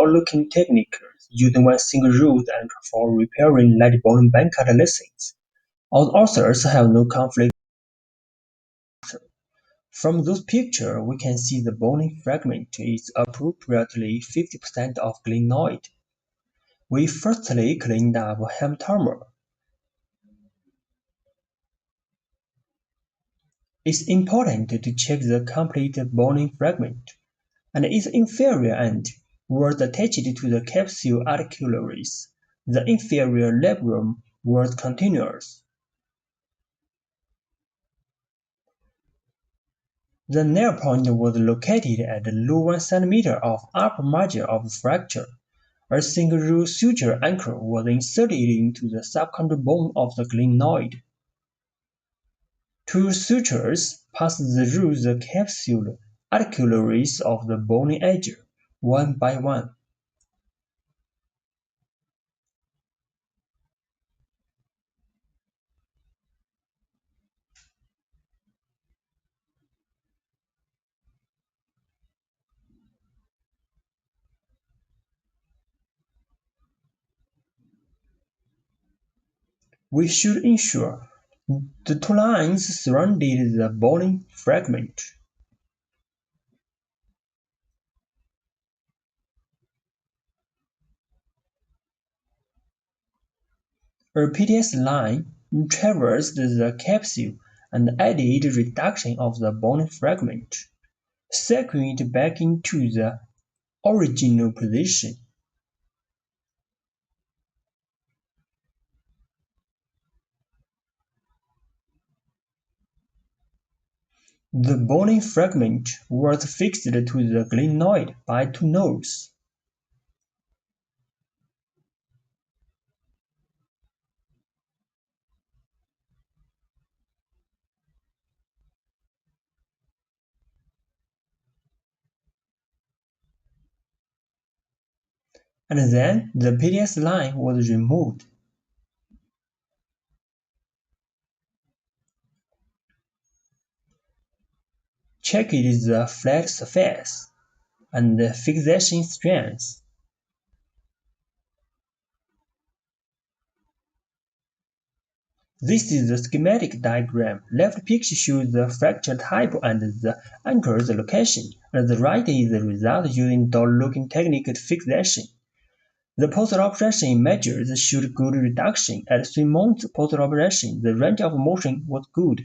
dull-looking technique using one single root anchor for repairing light bone Bankart lesions. All authors have no conflict. From those pictures, we can see the bony fragment is approximately 50% of glenoid. We firstly cleaned up hematomer. It's important to check the complete bony fragment, and its inferior end was attached to the capsule articularis. The inferior labrum was continuous. The nail point was located at the low 1 cm of upper margin of fracture. A single root suture anchor was inserted into the subchondral bone of the glenoid. Two sutures passed through the capsule articularis of the bony edge, one by one. We should ensure the two lines surrounded the bony fragment. A PDS line traversed the capsule and added reduction of the bony fragment, securing it back into the original position. The bony fragment was fixed to the glenoid by two nails. And then the PDS line was removed. Check the flat surface and the fixation strength. This is the schematic diagram. Left picture shows the fracture type and the anchor's location, and the right is the result using dull-looking technique fixation. The post-operation measures showed good reduction. At 3 months post-operation, the range of motion was good.